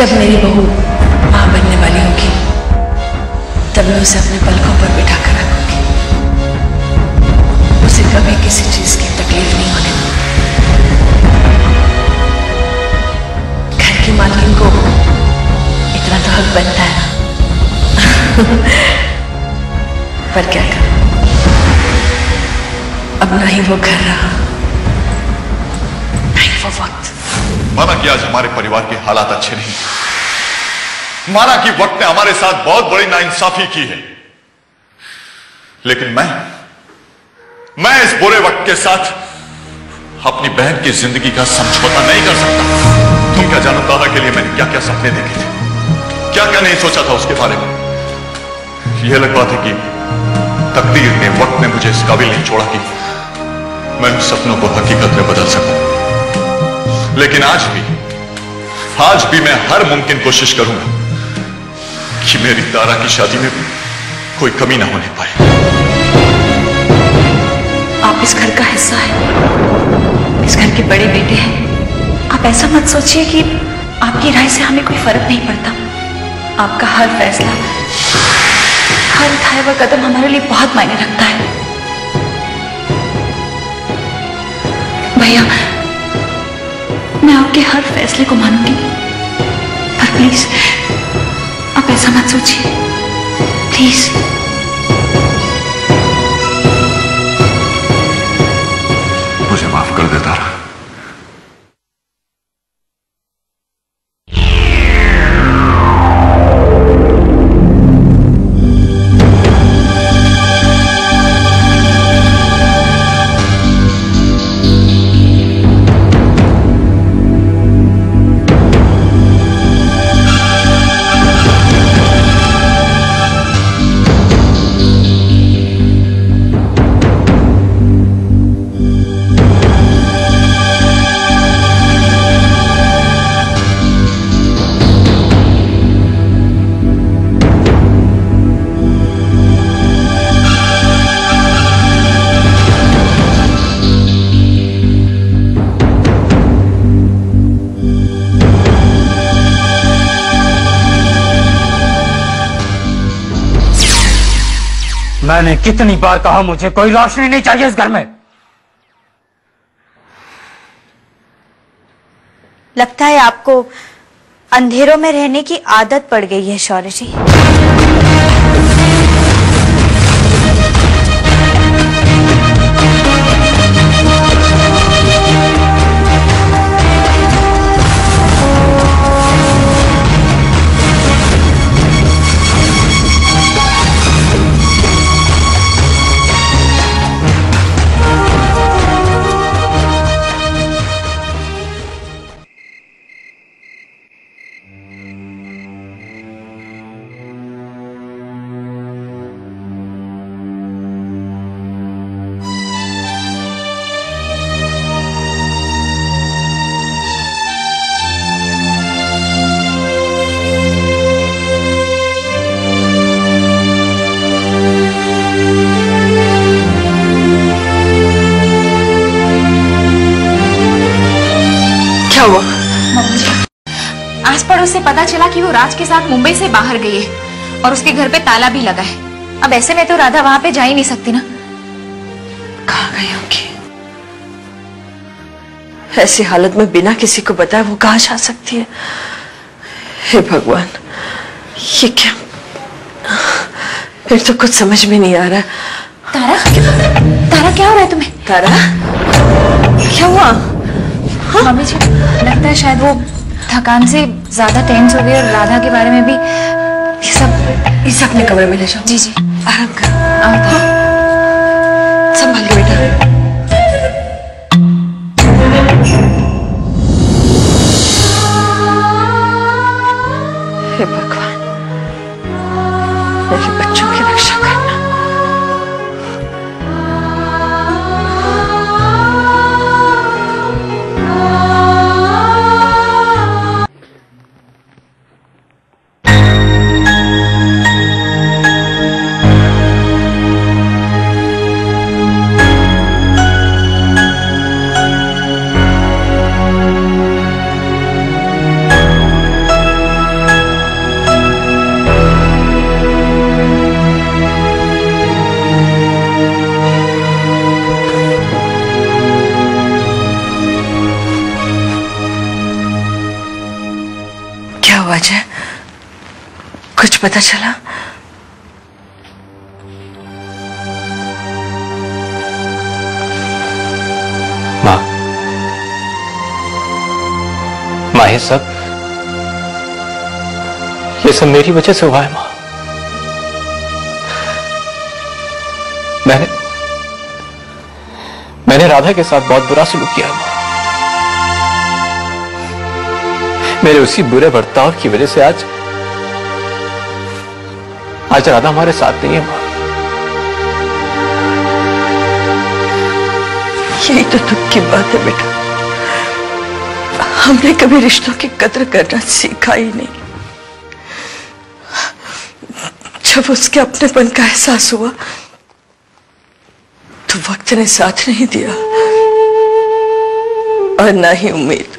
जब मेरी बहू माँ बनने वाली होगी तब मैं उसे अपने पलकों पर बिठा कर रखूंगी। उसे कभी किसी चीज की तकलीफ नहीं होने दूंगी। घर की मालकिन को इतना तो हक बनता है ना। पर क्या करूं, अब ना ही वो घर रहा, ना ही वो वक्त। माना कि आज हमारे परिवार के हालात अच्छे नहीं, माना कि वक्त ने हमारे साथ बहुत बड़ी नाइंसाफी की है, लेकिन मैं इस बुरे वक्त के साथ अपनी बहन की जिंदगी का समझौता नहीं कर सकता। तुम क्या जानो तारा के लिए मैंने क्या क्या सपने देखे थे, क्या क्या नहीं सोचा था उसके बारे में। यह अलग बात है कि तकदीर ने, वक्त ने मुझे इस काबिल नहीं छोड़ा कि मैं उन सपनों को हकीकत में बदल सकूं। लेकिन आज भी मैं हर मुमकिन कोशिश करूंगा कि मेरी तारा की शादी में कोई कमी ना होने पाए। आप इस घर का हिस्सा हैं, इस घर के बड़े बेटे हैं। आप ऐसा मत सोचिए कि आपकी राय से हमें कोई फर्क नहीं पड़ता। आपका हर फैसला, हर उठाया हुआ कदम हमारे लिए बहुत मायने रखता है। भैया, मैं आपके हर फैसले को मानूंगी, पर प्लीज आप ऐसा मत सोचिए, प्लीज। मुझे माफ कर दे तारा। मैंने कितनी बार कहा मुझे कोई रोशनी नहीं चाहिए इस घर में। लगता है आपको अंधेरों में रहने की आदत पड़ गई है शौर्य जी। क्या हुआ? मम्मी जी, आस पड़ोस से पता चला कि वो राज के साथ मुंबई से बाहर गई है और उसके घर पे ताला भी लगा है। अब ऐसे में तो राधा वहां पे जा ही नहीं सकती ना। कहाँ गई होगी? ऐसी हालत में बिना किसी को बताए वो कहाँ जा सकती है? हे भगवान, ये क्या? फिर तो कुछ समझ में नहीं आ रहा। तारा, तारा क्या हो रहा है तुम्हें? तारा, क्या हुआ? हाँ? मम्मी जी, लगता है शायद वो थकान से ज्यादा टेंस हो गई और राधा के बारे में भी इसे अपने कमरे में ले जाओ। जी जी, आराम कर। आओ तारा, संभाल के बेटा। हे भगवान, मेरे बच्चों की रक्षा करना। कुछ पता चला? माँ, ये सब मेरी वजह से हुआ है माँ। मैंने राधा के साथ बहुत बुरा सलूक किया माँ। मेरे उसी बुरे बर्ताव की वजह से आज राधा हमारे साथ नहीं है माँ। यही तो दुख की बात है बेटा, हमने कभी रिश्तों की कदर करना सीखा ही नहीं। जब उसके अपनेपन का एहसास हुआ तो वक्त ने साथ नहीं दिया और ना ही उम्मीद।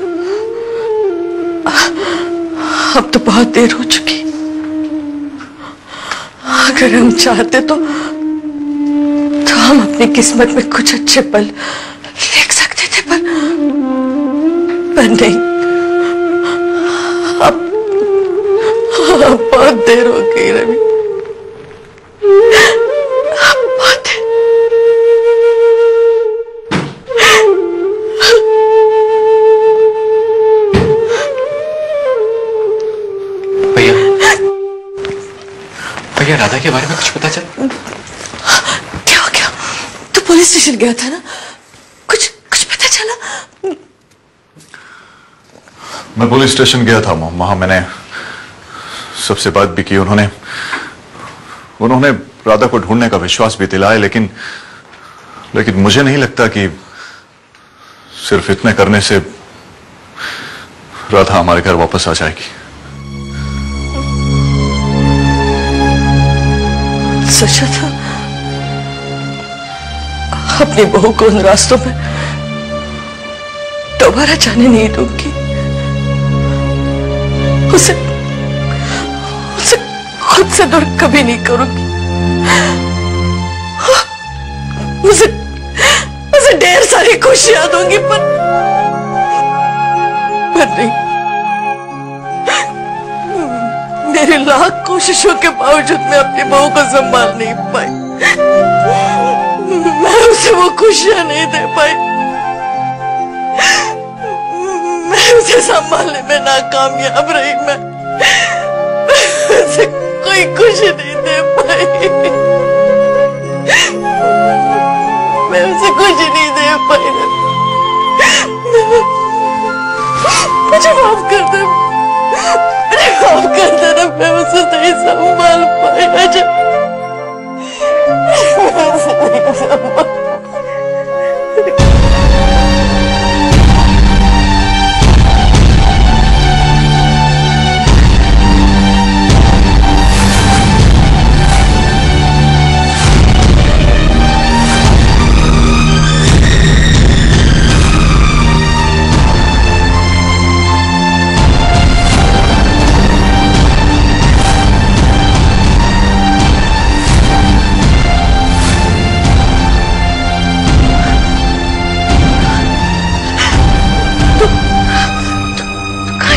अब तो बहुत देर हो चुकी। अगर हम चाहते तो हम अपनी किस्मत में कुछ अच्छे पल लिख सकते थे, पर नहीं। अब बहुत देर हो गई रवि, बहुत देर। भैया राधा के बारे में कुछ पता चल? क्या तू पुलिस स्टेशन गया था ना, कुछ पता चला? मैं पुलिस स्टेशन गया था, वहां मैंने सबसे बात भी की। उन्होंने राधा को ढूंढने का विश्वास भी दिलाया, लेकिन मुझे नहीं लगता कि सिर्फ इतने करने से राधा हमारे घर वापस आ जाएगी। सोचा था अपनी बहू को उन रास्तों में दोबारा जाने नहीं दूंगी। उसे खुद से दूर कभी नहीं करूंगी। उसे ढेर सारी खुशियां दूंगी, पर नहीं। मेरी लाख कोशिशों के बावजूद मैं अपनी बहू को संभाल नहीं पाई। मैं उसे वो खुशियां नहीं दे पाई। मैं उसे संभालने में नाकामयाब रही। मैं उसे कोई खुशी नहीं दे पाई। मैं उसे खुशी नहीं दे पाई। मुझे माफ कर दे, माफ कर देना। मैं उसे नहीं संभाल पाया। मैं उसे नहीं संभाल।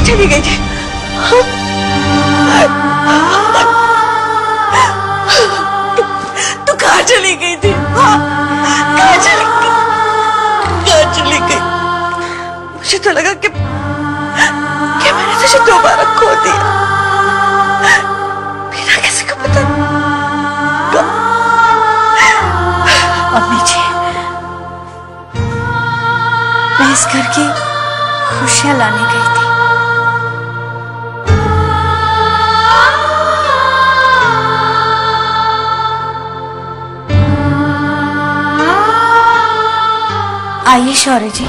चली गई थी? तू कहाँ चली गई थी? कहाँ चली गई? मुझे तो लगा कि मैंने तुझे दोबारा खो दिया। बिना किसी को पता। अम्मी जी, मैं इस घर की खुशियां लाने गई थी। आइए शौर्य जी।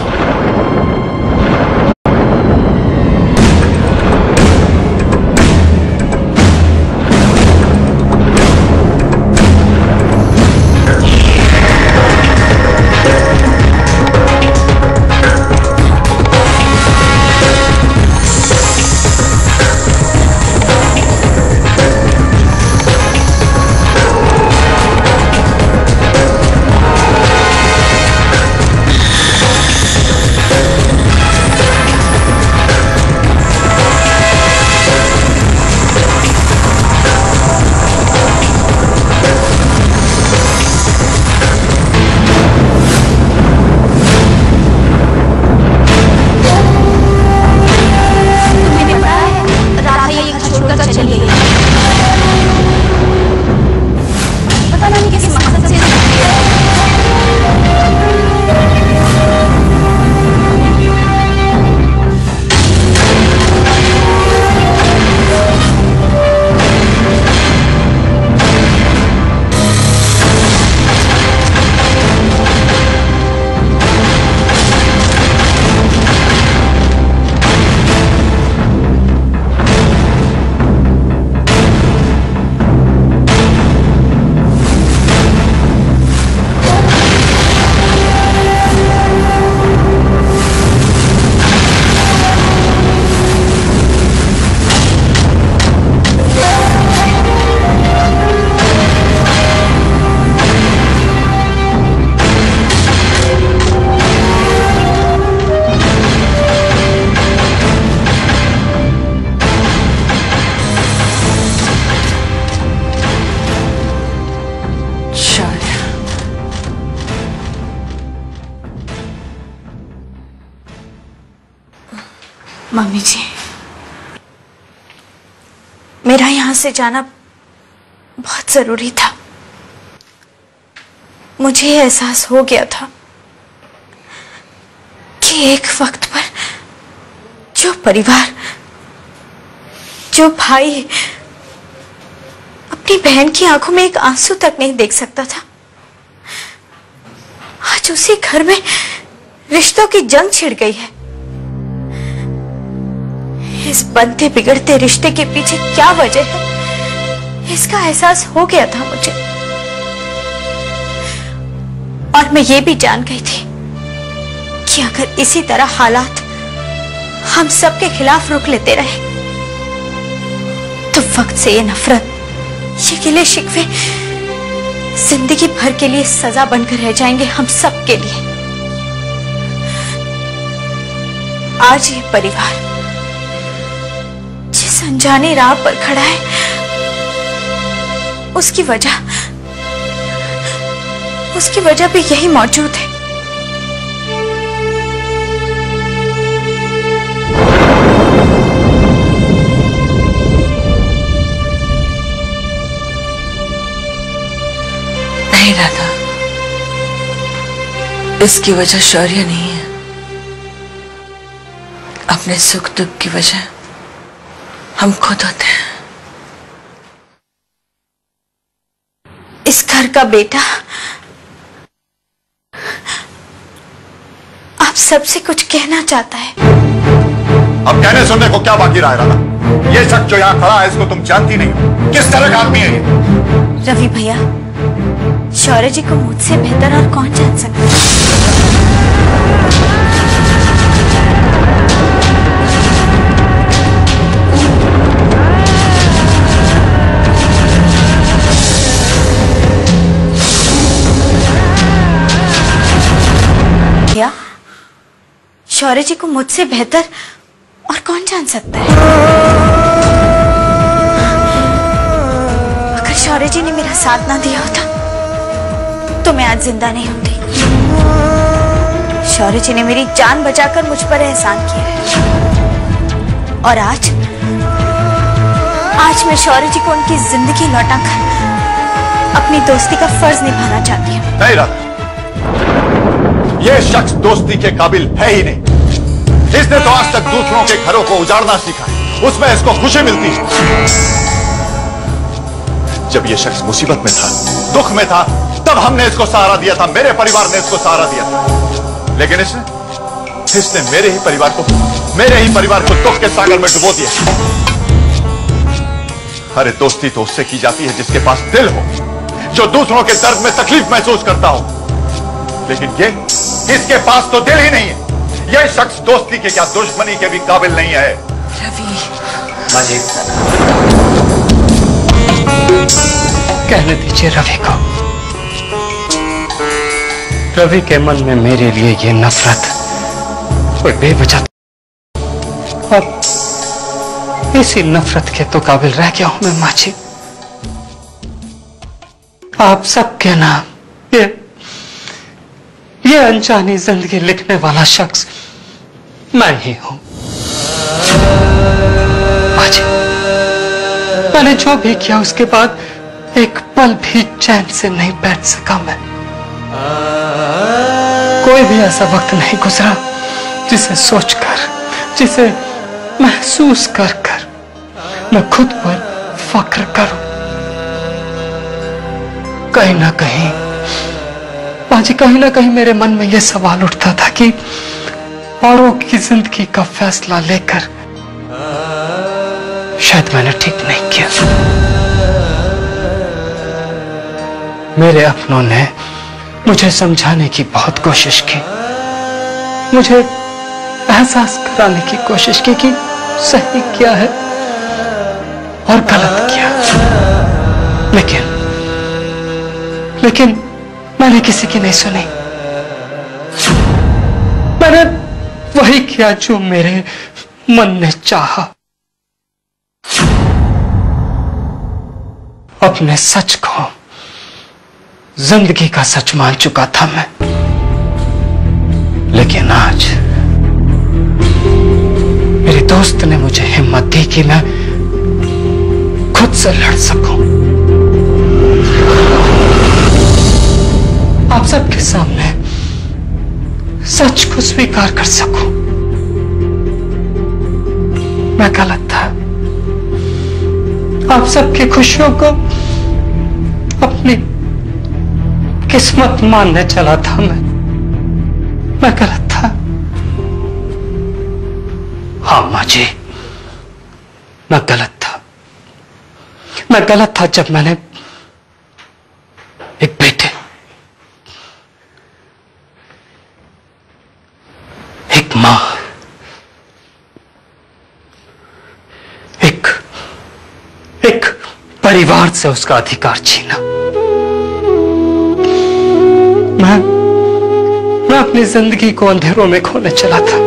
मम्मी जी, मेरा यहाँ से जाना बहुत जरूरी था। मुझे एहसास हो गया था कि एक वक्त पर जो परिवार, जो भाई अपनी बहन की आंखों में एक आंसू तक नहीं देख सकता था, आज उसी घर में रिश्तों की जंग छिड़ गई है। इस बनते बिगड़ते रिश्ते के पीछे क्या वजह है, इसका एहसास हो गया था मुझे। और मैं ये भी जान गई थी कि अगर इसी तरह हालात हम सबके खिलाफ रुख लेते रहे तो वक्त से ये नफरत, ये गिले शिकवे जिंदगी भर के लिए सजा बनकर रह जाएंगे हम सब के लिए। आज ये परिवार जिस अनजानी राह पर खड़ा है, उसकी वजह भी यही मौजूद है। नहीं राधा, इसकी वजह शौर्य नहीं है। अपने सुख दुख की वजह हम खुद होते हैं। इस घर का बेटा आप सबसे कुछ कहना चाहता है। अब कहने सुनने को क्या बाकी रहा है राधा? ये शख्स जो यहाँ खड़ा है, इसको तुम जानती नहीं हो। किस तरह का आदमी है ये? रवि भैया, शौर्य जी को मुझसे बेहतर और कौन जान सकता है। भैया, शौर्य जी को मुझसे बेहतर और कौन जान सकता है। अगर शौर्य जी ने मेरा साथ ना दिया होता तो मैं आज जिंदा नहीं होती। शौर्य जी ने मेरी जान बचाकर मुझ पर एहसान किया है और आज मैं शौर्य जी को उनकी जिंदगी लौटाकर अपनी दोस्ती का फर्ज निभाना चाहती हूँ। नहीं राधा, यह शख्स दोस्ती के काबिल है ही नहीं। इसने तो आज तक दूसरों के घरों को उजाड़ना सीखा है, उसमें इसको खुशी मिलती है। जब यह शख्स मुसीबत में था, दुख में था, तब हमने इसको सहारा दिया था, मेरे परिवार ने इसको सहारा दिया था। लेकिन इसने मेरे ही परिवार को दुख के सागर में डुबो दिया। अरे दोस्ती तो उससे की जाती है जिसके पास दिल हो, जो दूसरों के दर्द में तकलीफ महसूस करता हो। लेकिन इसके पास तो दिल ही नहीं है। यह शख्स दोस्ती के क्या दुश्मनी के भी काबिल नहीं है। रवि, माँ जी, कहने दीजिए रवि को। रवि के मन में मेरे लिए ये नफरत कोई बेवजह, अब इसी नफरत के तो काबिल रह गया हूं मैं। माँ जी, आप सबके नाम ये अनजानी जिंदगी लिखने वाला शख्स मैं ही हूं। माँ जी, मैंने जो भी किया उसके बाद एक पल भी चैन से नहीं बैठ सका मैं। कोई भी ऐसा वक्त नहीं गुजरा जिसे सोचकर, जिसे महसूस कर कर मैं खुद पर फख्र करूं। कहीं ना कहीं बाजी, कहीं ना कहीं मेरे मन में यह सवाल उठता था कि औरों की जिंदगी का फैसला लेकर शायद मैंने ठीक नहीं किया। मेरे अपनों ने मुझे समझाने की बहुत कोशिश की, मुझे एहसास कराने की कोशिश की कि सही क्या है और गलत क्या। लेकिन मैंने किसी की नहीं सुनी। मैंने वही किया जो मेरे मन ने चाहा। अपने सच को जिंदगी का सच मान चुका था मैं। लेकिन आज मेरी दोस्त ने मुझे हिम्मत दी कि मैं खुद से लड़ सकूं, आप सबके सामने सच को स्वीकार कर सकूं। मैं गलत था, आप सबकी खुशियों को अपनी किस्मत मानने चला था मैं गलत था। हाँ माँ जी, मैं गलत था। मैं गलत था जब मैंने एक बेटे, एक मां, एक परिवार से उसका अधिकार छीना। मैं अपनी जिंदगी को अंधेरों में खोने चला था।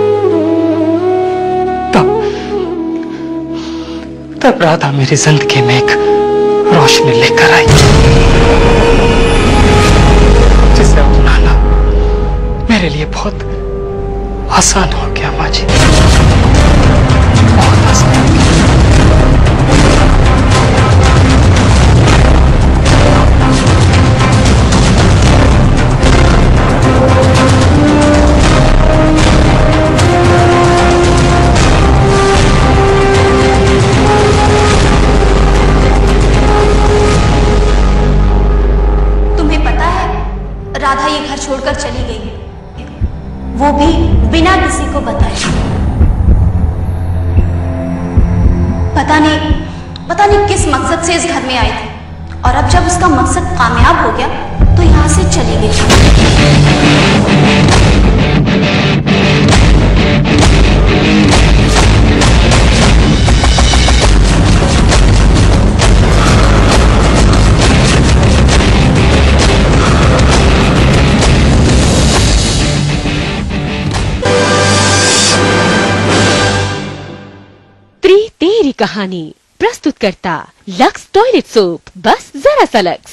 तब राधा मेरी जिंदगी में एक रोशनी लेकर आई, जिसे अपनाना मेरे लिए बहुत आसान हो गया माँ जी, बहुत आसान हो गया। राधा ये घर छोड़कर चली गई, वो भी बिना किसी को बताए। पता नहीं किस मकसद से इस घर में आई थी, और अब जब उसका मकसद कामयाब हो गया तो यहां से चली गई। तेरी कहानी प्रस्तुत करता लक्स टॉयलेट सोप, बस जरा सा लक्स।